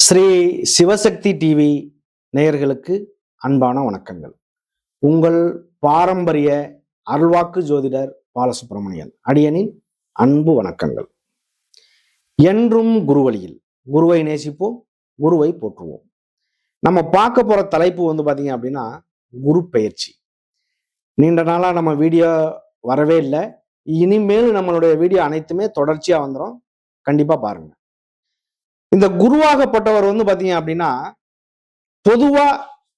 Sri Sivasakthi TV நேயர்களுக்கு அன்பான வணக்கங்கள். உங்கள் பாரம்பரிய அருள்வாக்கு ஜோதிடர் பாலசுப்ரமணியன் அடியனின் அன்பு வணக்கங்கள். என்றும் குருவழியில் குருவை நேசிப்போம், குருவை போற்றுவோம். நம்ம பார்க்க போற தலைப்பு பாத்தீங்க அப்படின்னா குரு பெயர்ச்சி. நீண்ட நாளா நம்ம வீடியோ வரவே இல்லை. இனிமேல் நம்மளுடைய வீடியோ அனைத்துமே தொடர்ச்சியா வந்துடும். கண்டிப்பா பாருங்க. இந்த குருவாகப்பட்டவர் பாத்தீங்க அப்படின்னா பொதுவா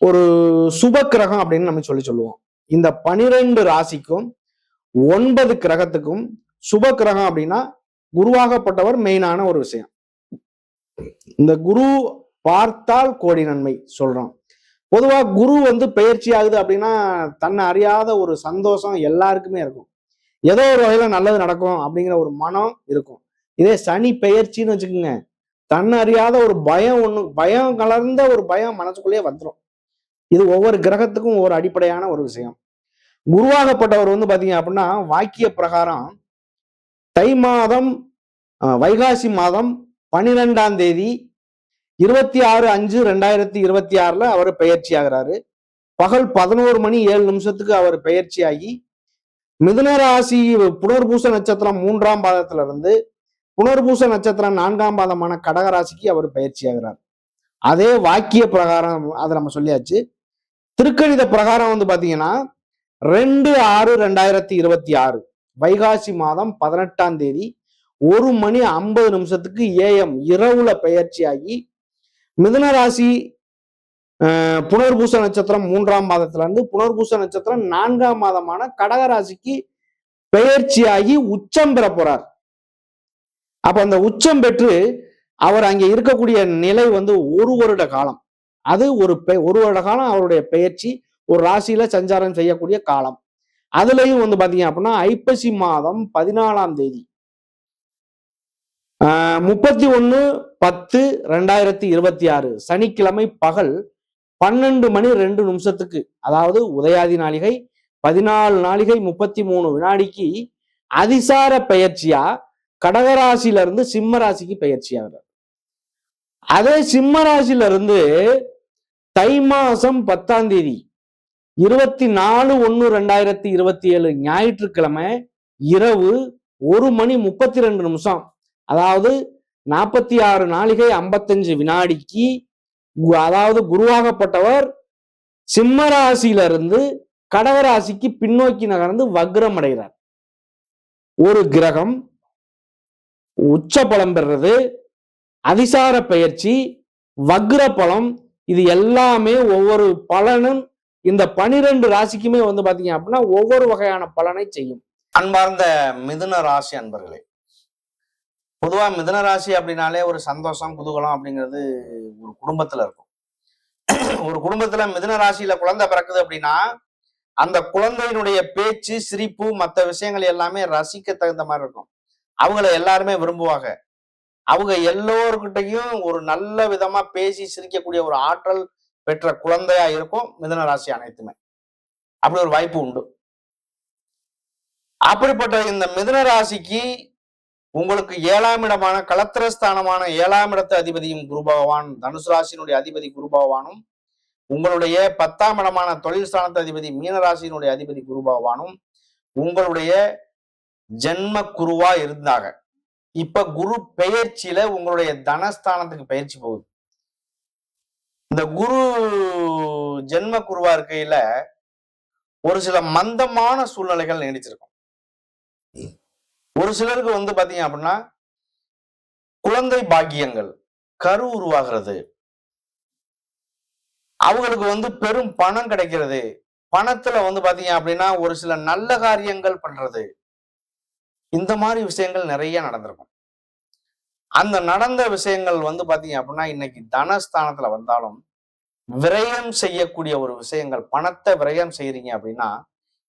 ஒரு சுப கிரகம் அப்படின்னு நம்ம சொல்லுவோம். இந்த 12 ராசிக்கும் 9 கிரகத்துக்கும் சுப கிரகம் அப்படின்னா குருவாகப்பட்டவர் மெயினான ஒரு விஷயம். இந்த குரு பார்த்தால் கோடி நன்மை சொல்றோம். பொதுவா குரு பெயர்ச்சி ஆகுது அப்படின்னா தன்னை அறியாத ஒரு சந்தோஷம் எல்லாருக்குமே இருக்கும். ஏதோ ஒரு வகையில நல்லது நடக்கும் அப்படிங்கிற ஒரு மனம் இருக்கும். இதே சனி பெயர்ச்சின்னு வச்சுக்கோங்க, தன்னை அறியாத ஒரு பயம் கலர்ந்த ஒரு பயம் மனசுக்குள்ளேயே வந்துடும். இது ஒவ்வொரு கிரகத்துக்கும் ஒவ்வொரு அடிப்படையான ஒரு விஷயம். குருவாகப்பட்டவர் பாத்தீங்க அப்படின்னா வாக்கிய பிரகாரம் தை மாதம் வைகாசி மாதம் 12ஆம் தேதி 26/5/2026 அவர் பெயர்ச்சி ஆகிறாரு. பகல் 11:07 அவர் பெயர்ச்சி ஆகி மிதுன ராசி புனர்பூச நட்சத்திரம் 3ஆம் பாதத்துல இருந்து புனர்பூச நட்சத்திரம் 4ஆம் பாதமான கடகராசிக்கு அவர் பயிற்சி ஆகிறார். அதே வாக்கிய பிரகாரம் அதை நம்ம சொல்லியாச்சு. திருக்கணித பிரகாரம் பாத்தீங்கன்னா 2/6/2026 வைகாசி மாதம் 18ஆம் தேதி 1:50 AM இரவுல பயிற்சி ஆகி மிதுன ராசி புனர்பூச நட்சத்திரம் 3ஆம் பாதத்துல இருந்து புனர்பூச நட்சத்திரம் 4ஆம் மாதமான கடகராசிக்கு பெயர்ச்சியாகி உச்சம் பெற போறார். அப்ப அந்த உச்சம் பெற்று அவர் அங்கே இருக்கக்கூடிய நிலை 1 வருட காலம். அது ஒரு வருட காலம் அவருடைய பெயர்ச்சி ஒரு ராசியில சஞ்சாரம் செய்யக்கூடிய காலம். அதுலயும் பாத்தீங்க அப்படின்னா ஐப்பசி மாதம் 14ஆம் தேதி 31/10/2026 சனிக்கிழமை பகல் 12:02 அதாவது உதயாதி நாளிகை 14:33 அதிசார பெயர்ச்சியா கடகராசியில இருந்து சிம்ம ராசிக்கு பயிற்சி ஆகிறார். அதே சிம்ம ராசியில இருந்து தை மாசம் 10ஆம் தேதி 24/1/2027 ஞாயிற்றுக்கிழமை இரவு 1:32 அதாவது 46:55 அதாவது குருவாகப்பட்டவர் சிம்ம ராசியில இருந்து கடகராசிக்கு பின்னோக்கி நகர்ந்து வக்ரம் அடைகிறார். ஒரு கிரகம் உச்ச பலம் பெறுறது, அதிசார பெயர்ச்சி, வக்ர பலம், இது எல்லாமே ஒவ்வொரு பலனும் இந்த 12 ராசிக்குமே பாத்தீங்க அப்படின்னா ஒவ்வொரு வகையான பலனை செய்யும். அன்பார்ந்த மிதுன ராசி அன்பர்களே, பொதுவா மிதுன ராசி அப்படின்னாலே ஒரு சந்தோஷம் குதூகலம் அப்படிங்கிறது ஒரு குடும்பத்துல இருக்கும். ஒரு குடும்பத்துல மிதுன ராசியில குழந்தை பிறக்குது அப்படின்னா அந்த குழந்தையினுடைய பேச்சு, சிரிப்பு, மற்ற விஷயங்கள் எல்லாமே ரசிக்க தகுந்த மாதிரி இருக்கும். அவங்கள எல்லாருமே விரும்புவாங்க. அவங்க எல்லோருக்கிட்டையும் ஒரு நல்ல விதமா பேசி சிரிக்கக்கூடிய ஒரு ஆற்றல் பெற்ற குழந்தையா இருக்கும் மிதுன ராசி அனைத்துமே. அப்படி ஒரு வாய்ப்பு உண்டு. அப்படிப்பட்ட இந்த மிதுன ராசிக்கு உங்களுக்கு 7ஆம் இடமான கலத்திரஸ்தானமான 7ஆம் இடத்து அதிபதியும் குரு பகவான், தனுசு ராசியினுடைய அதிபதி குரு பகவானும், உங்களுடைய 10ஆம் இடமான தொழில் ஸ்தானத்து அதிபதி மீன ராசியினுடைய அதிபதி குரு பகவானும் உங்களுடைய ஜென்ம குருவா இருந்தாங்க. இப்ப குரு பெயர்ச்சியில உங்களுடைய தனஸ்தானத்துக்கு பயிற்சி போகுது. இந்த குரு ஜென்ம குருவா இருக்கையில ஒரு சில மந்தமான சூழ்நிலைகள் நீடிச்சிருக்கும். ஒரு சிலருக்கு பாத்தீங்க அப்படின்னா குழந்தை பாக்கியங்கள், கரு உருவாகிறது, அவங்களுக்கு பெரும் பணம் கிடைக்கிறது, பணத்துல பாத்தீங்க அப்படின்னா ஒரு சில நல்ல காரியங்கள் பண்றது, இந்த மாதிரி விஷயங்கள் நிறைய நடந்திருக்கும். அந்த நடந்த விஷயங்கள் பாத்தீங்க அப்படின்னா இன்னைக்கு தனஸ்தானத்துல வந்தாலும் விரயம் செய்யக்கூடிய ஒரு விஷயங்கள், பணத்தை விரயம் செய்யறீங்க அப்படின்னா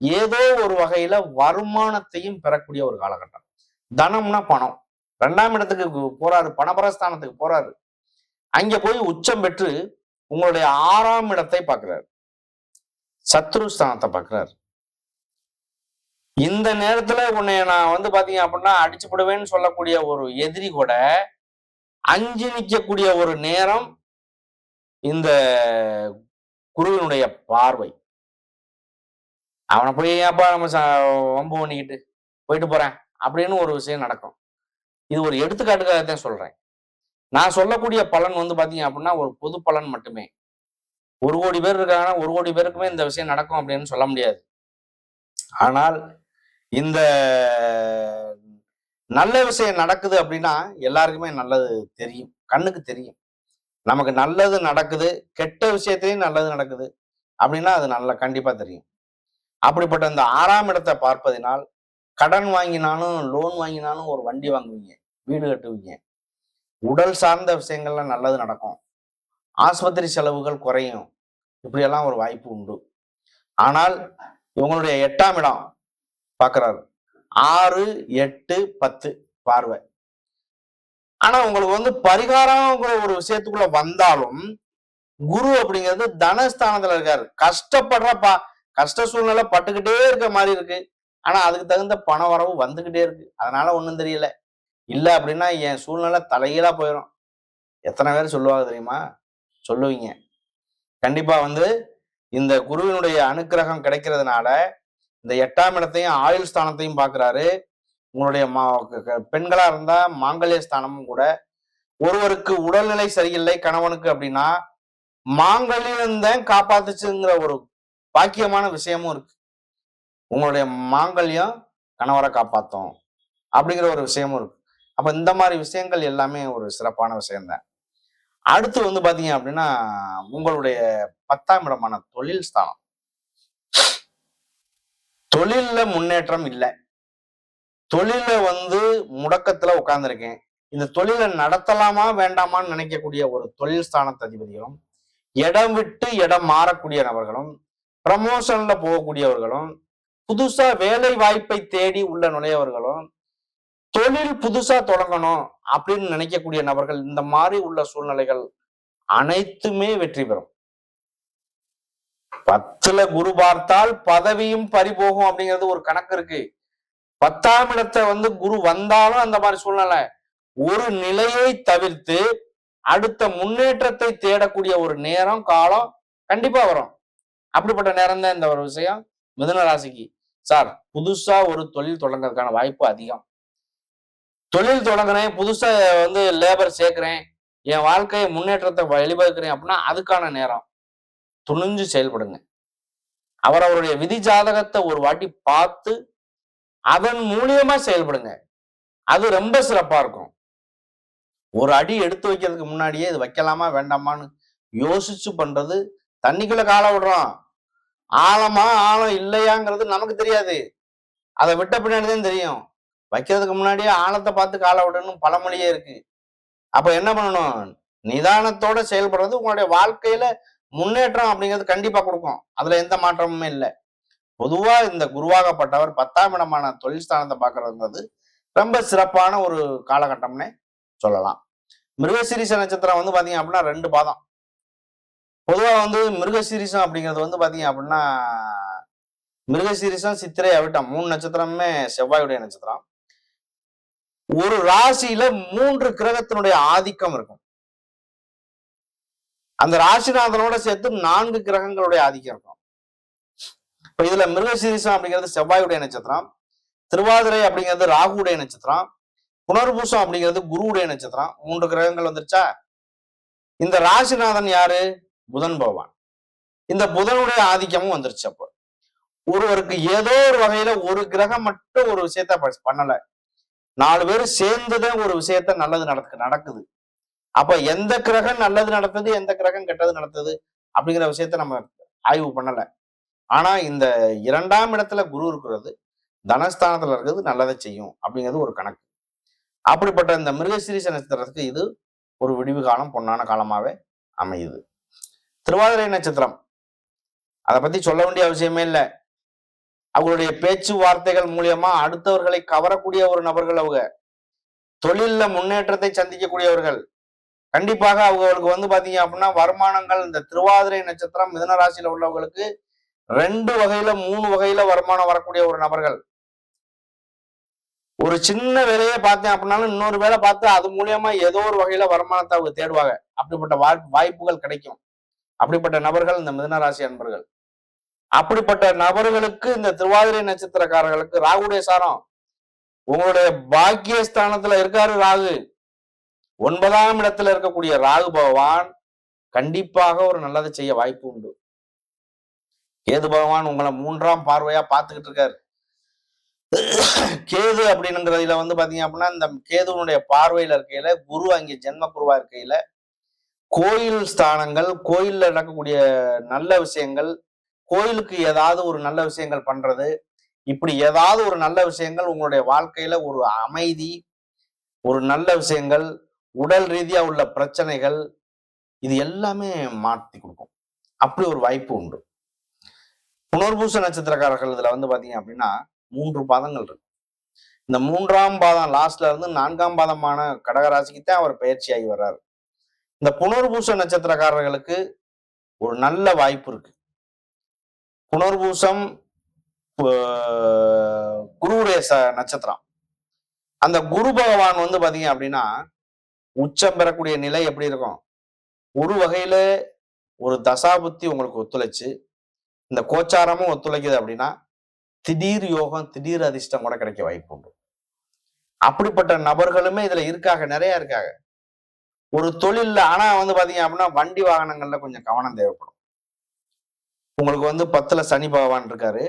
ஏதோ ஒரு வகையில வருமானத்தையும் பெறக்கூடிய ஒரு காலகட்டம். தனம்னா பணம். 2ஆம் இடத்துக்கு போறாரு, பணபரஸ்தானத்துக்கு போறாரு. அங்க போய் உச்சம் பெற்று உங்களுடைய 6ஆம் இடத்தை பார்க்கிறார், சத்ருஸ்தானத்தை பார்க்கிறார். இந்த நேரத்துல உன்னை நான் பாத்தீங்க அப்படின்னா அடிச்சு போடுவேன்னு சொல்லக்கூடிய ஒரு எதிரி கூட அஞ்சு நிற்கக்கூடிய ஒரு நேரம் இந்த குருவினுடைய பார்வை. அவனை போய் ஏப்பா நம்ம வம்பு பண்ணிக்கிட்டு போயிட்டு போறேன் அப்படின்னு ஒரு விஷயம் நடக்கும். இது ஒரு எடுத்துக்காட்டுக்காக தான் சொல்றேன். நான் சொல்லக்கூடிய பலன் பாத்தீங்க அப்படின்னா ஒரு பொது பலன் மட்டுமே. 1 கோடி பேர் இருக்காங்கன்னா 1 கோடி பேருக்குமே இந்த விஷயம் நடக்கும் அப்படின்னு சொல்ல முடியாது. ஆனால் இந்த நல்ல விஷயம் நடக்குது அப்படின்னா எல்லாருக்குமே நல்லது தெரியும், கண்ணுக்கு தெரியும். நமக்கு நல்லது நடக்குது, கெட்ட விஷயத்திலையும் நல்லது நடக்குது அப்படின்னா அது கண்டிப்பா தெரியும். அப்படிப்பட்ட இந்த 6ஆம் இடத்தை பார்ப்பதினால் கடன் வாங்கினாலும் லோன் வாங்கினாலும் ஒரு வண்டி வாங்குவீங்க, வீடு கட்டுவீங்க, உடல் சார்ந்த விஷயங்கள்ல நல்லது நடக்கும், ஆஸ்பத்திரி செலவுகள் குறையும், இப்படியெல்லாம் ஒரு வாய்ப்பு உண்டு. ஆனால் இவங்களுடைய 8ஆம் இடம் பார்க்கிறாரு, 6, 8, 10 பார்வை. ஆனா உங்களுக்கு பரிகாரம் ஒரு விஷயத்துக்குள்ள வந்தாலும் குரு அப்படிங்கிறது தனஸ்தானத்துல இருக்காரு. கஷ்டப்படுறப்பா, கஷ்ட சூழ்நிலை பட்டுக்கிட்டே இருக்க மாதிரி இருக்கு, ஆனா அதுக்கு தகுந்த பண வரவு வந்துகிட்டே இருக்கு, அதனால ஒண்ணும் தெரியல. இல்ல அப்படின்னா என் சூழ்நிலை தலைகீழா போயிடும். எத்தனை பேர் சொல்லுவாங்க தெரியுமா? சொல்லுவீங்க. கண்டிப்பா இந்த குருவினுடைய அனுக்கிரகம் கிடைக்கிறதுனால இந்த 8ஆம் இடத்தையும் ஆயுள் ஸ்தானத்தையும் பார்க்கிறாரு. உங்களுடைய பெண்களா இருந்தா மாங்கல்ய ஸ்தானமும் கூட. ஒருவருக்கு உடல்நிலை சரியில்லை கணவனுக்கு அப்படின்னா மாங்கல்யம் தான் காப்பாத்துச்சுங்கிற ஒரு பாக்கியமான விஷயமும் இருக்கு. உங்களுடைய மாங்கல்யம் கணவரை காப்பாத்தும் அப்படிங்கிற ஒரு விஷயமும் இருக்கு. அப்ப இந்த மாதிரி விஷயங்கள் எல்லாமே ஒரு சிறப்பான விஷயம்தான். அடுத்து பாத்தீங்க அப்படின்னா உங்களுடைய 10ஆம் இடமான தொழில் ஸ்தானம். தொழில்ல முன்னேற்றம் இல்லை, தொழில முடக்கத்துல உட்கார்ந்துருக்கேன், இந்த தொழிலை நடத்தலாமா வேண்டாமான்னு நினைக்கக்கூடிய ஒரு தொழில் ஸ்தானத்து அதிபதியும், இடம் விட்டு இடம் மாறக்கூடிய நபர்களும், ப்ரமோஷன்ல போகக்கூடியவர்களும், புதுசா வேலை வாய்ப்பை தேடி உள்ள நுழையவர்களும், தொழில் புதுசா தொடங்கணும் அப்படின்னு நினைக்கக்கூடிய நபர்கள், இந்த மாதிரி உள்ள சூழ்நிலைகள் அனைத்துமே வெற்றி பெறும். 10ல குரு பார்த்தால் பதவியும் பறிபோகும் அப்படிங்கிறது ஒரு கணக்கு இருக்கு. 10ஆம் இடத்தை குரு வந்தாலும் அந்த மாதிரி சூழ்நிலை, ஒரு நிலையை தவிர்த்து அடுத்த முன்னேற்றத்தை தேடக்கூடிய ஒரு நேரம் காலம் கண்டிப்பா வரும். அப்படிப்பட்ட நேரம் தான் இந்த ஒரு விஷயம் மிதுன ராசிக்கு. சார் புதுசா ஒரு தொழில் தொடங்குறதுக்கான வாய்ப்பு அதிகம். தொழில் தொடங்குறேன், புதுசா லேபர் சேர்க்கிறேன், என் வாழ்க்கையை முன்னேற்றத்தை வழிவகுக்கிறேன் அப்படின்னா அதுக்கான நேரம். துணிஞ்சு செயல்படுங்க. அவருடைய விதி ஜாதகத்தை ஒரு வாட்டி பார்த்து அதன் மூலியமா செயல்படுங்க. அது ரொம்ப சிறப்பா இருக்கும். ஒரு அடி எடுத்து வைக்கிறதுக்கு முன்னாடியே இது வைக்கலாமா வேண்டாமான்னு யோசிச்சு பண்றது. தண்ணிக்குள்ள காலை விடுறோம், ஆழமா ஆழம் இல்லையாங்கிறது நமக்கு தெரியாது, அதை விட்ட பின்னாடிதான் தெரியும். வைக்கிறதுக்கு முன்னாடியே ஆழத்தை பார்த்து காலை விடணும் பழமொழியே இருக்கு. அப்ப என்ன பண்ணணும்? நிதானத்தோட செயல்படுறது உங்களுடைய வாழ்க்கையில முன்னேற்றம் அப்படிங்கிறது கண்டிப்பா கொடுக்கும். அதுல எந்த மாற்றமுமே இல்லை. பொதுவா இந்த குருவாகப்பட்டவர் 10ஆம் இடமான தொழில் ஸ்தானத்தை பார்க்கறதுங்கிறது ரொம்ப சிறப்பான ஒரு காலகட்டம்னே சொல்லலாம். மிருகசீரிஷ நட்சத்திரம் பாத்தீங்க அப்படின்னா 2 பாதம். பொதுவா மிருகசீரிஷம் அப்படிங்கிறது பாத்தீங்க அப்படின்னா மிருகசீரிஷம், சித்திரை, அவிட்டம் 3 நட்சத்திரமுமே செவ்வாயுடைய நட்சத்திரம். ஒரு ராசியில 3 கிரகத்தினுடைய ஆதிக்கம் இருக்கும். அந்த ராசிநாதனோட சேர்த்து 4 கிரகங்களுடைய ஆதிக்கம் இருக்கும். இப்ப இதுல மிருகசீரிஷம் அப்படிங்கிறது செவ்வாயுடைய நட்சத்திரம், திருவாதிரை அப்படிங்கிறது ராகுடைய நட்சத்திரம், புனர்பூசம் அப்படிங்கிறது குருவுடைய நட்சத்திரம். 3 கிரகங்கள் வந்துருச்சா? இந்த ராசிநாதன் யாரு? புதன் பகவான். இந்த புதனுடைய ஆதிக்கமும் வந்துருச்சு. அப்போ ஒருவருக்கு ஏதோ ஒரு வகையில ஒரு கிரகம் மட்டும் ஒரு விஷயத்த பண்ணல, 4 பேர் சேர்ந்துதான் ஒரு விஷயத்த நல்லது நடக்குது. அப்ப எந்த கிரகம் நல்லது நடத்துது, எந்த கிரகம் கெட்டது நடத்துது அப்படிங்கிற விஷயத்த நம்ம ஆய்வு பண்ணல. ஆனா இந்த 2ஆம் இடத்துல குரு இருக்கிறது, தனஸ்தானத்துல இருக்கிறது நல்லதை செய்யும் அப்படிங்கிறது ஒரு கணக்கு. அப்படிப்பட்ட இந்த மிருகசீரிஷ நட்சத்திரத்துக்கு இது ஒரு விடிவு காலம், பொன்னான காலமாவே அமையுது. திருவாதிரை நட்சத்திரம் அதை பத்தி சொல்ல வேண்டிய அவசியமே இல்லை. அவங்களுடைய பேச்சுவார்த்தைகள் மூலியமா அடுத்தவர்களை கவரக்கூடிய ஒரு நபர்கள். அவங்க தொழில்ல முன்னேற்றத்தை சந்திக்கக்கூடியவர்கள். கண்டிப்பாக அவங்களுக்கு பாத்தீங்க அப்படின்னா வருமானங்கள், இந்த திருவாதிரை நட்சத்திரம் மிதுன ராசியில உள்ளவங்களுக்கு 2 வகையில 3 வகையில வருமானம் வரக்கூடிய ஒரு நபர்கள். ஒரு சின்ன வேலையே பார்த்தேன் அப்படின்னாலும் இன்னொரு வேலை பார்த்து அது மூலியமா ஏதோ ஒரு வகையில வருமானத்தை அவங்க தேடுவாங்க. அப்படிப்பட்ட வாய்ப்புகள் கிடைக்கும். அப்படிப்பட்ட நபர்கள் இந்த மிதுன ராசி அன்பர்கள். அப்படிப்பட்ட நபர்களுக்கு இந்த திருவாதிரை நட்சத்திரக்காரர்களுக்கு ராகுடைய சாரம் உங்களுடைய பாக்கியஸ்தானத்துல இருக்காரு ராகு. 9ஆம் இடத்துல இருக்கக்கூடிய ராகு பகவான் கண்டிப்பாக ஒரு நல்லதை செய்ய வாய்ப்பு உண்டு. கேது பகவான் உங்களை 3ஆம் பார்வையா பார்த்துக்கிட்டு இருக்காரு. கேது அப்படிங்கிறதுல வந்து பாத்தீங்க அப்படின்னா இந்த கேதுவனுடைய பார்வையில இருக்கையில குரு அங்கே ஜென்ம குருவா இருக்கையில கோயில் ஸ்தானங்கள், கோயில்ல நடக்கக்கூடிய நல்ல விஷயங்கள், கோயிலுக்கு ஏதாவது ஒரு நல்ல விஷயங்கள் பண்றது, இப்படி ஏதாவது ஒரு நல்ல விஷயங்கள் உங்களுடைய வாழ்க்கையில ஒரு அமைதி, ஒரு நல்ல விஷயங்கள், உடல் ரீதியா உள்ள பிரச்சனைகள், இது எல்லாமே மாற்றி கொடுக்கும். அப்படி ஒரு வாய்ப்பு உண்டு. புனர்பூச நட்சத்திரக்காரர்கள் இதுல வந்து பாத்தீங்க அப்படின்னா 3 பாதங்கள் இருக்கு. இந்த 3ஆம் பாதம் லாஸ்ட்ல இருந்து 4ஆம் பாதமான கடகராசிக்குத்தான் அவர் பயிற்சியாகி வர்றாரு. இந்த புனர்பூச நட்சத்திரக்காரர்களுக்கு ஒரு நல்ல வாய்ப்பு இருக்கு. புனர்பூசம் குருவுடைய நட்சத்திரம். அந்த குரு பகவான் வந்து பாத்தீங்க அப்படின்னா உச்சம் பெறக்கூடிய நிலை எப்படி இருக்கும்? ஒரு வகையில ஒரு தசாபுத்தி உங்களுக்கு ஒத்துழைச்சு இந்த கோச்சாரமும் ஒத்துழைக்குது அப்படின்னா திடீர் யோகம், திடீர் அதிர்ஷ்டம் கூட கிடைக்க வாய்ப்பு உண்டு. அப்படிப்பட்ட நபர்களுமே இதுல இருக்காங்க, நிறைய இருக்காங்க. ஒரு தொழில்ல ஆனா வந்து பாத்தீங்க அப்படின்னா வண்டி வாகனங்கள்ல கொஞ்சம் கவனம் தேவைப்படும். உங்களுக்கு வந்து 10ல சனி பகவான் இருக்காரு.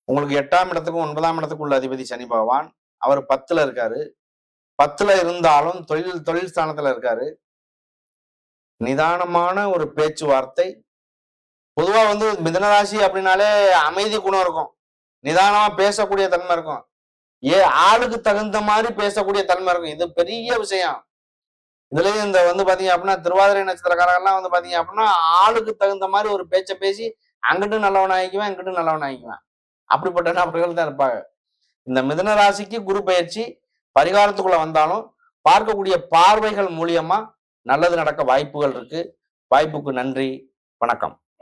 உங்களுக்கு 8ஆம் இடத்துக்கும் 9ஆம் இடத்துக்கும் உள்ள அதிபதி சனி பகவான். அவர் 10ல இருக்காரு. 10ல இருந்தாலும் தொழில் ஸ்தானத்துல இருக்காரு. நிதானமான ஒரு பேச்சுவார்த்தை. பொதுவா வந்து மிதுனராசி அப்படின்னாலே அமைதி குணம் இருக்கும். நிதானமா பேசக்கூடிய தன்மை இருக்கும். ஆளுக்கு தகுந்த மாதிரி பேசக்கூடிய தன்மை இருக்கும். இது பெரிய விஷயம். இதுலயும் இந்த வந்து பாத்தீங்க அப்படின்னா திருவாதிரை நட்சத்திரக்காரங்கள்லாம் வந்து பாத்தீங்க அப்படின்னா ஆளுக்கு தகுந்த மாதிரி ஒரு பேச்சை பேசி அங்கிட்டு நல்லவன் ஆகிக்குவேன், இங்கிட்டு நல்லவன் ஆகிக்குவேன். அப்படிப்பட்ட நபர்கள் தான் இருப்பாங்க. இந்த மிதுன ராசிக்கு குரு பயிற்சி பரிகாரத்துக்குள்ள வந்தாலும் பார்க்கக்கூடிய பார்வைகள் மூலியமா நல்லது நடக்க வாய்ப்புகள் இருக்கு. வாய்ப்புக்கு நன்றி. வணக்கம்.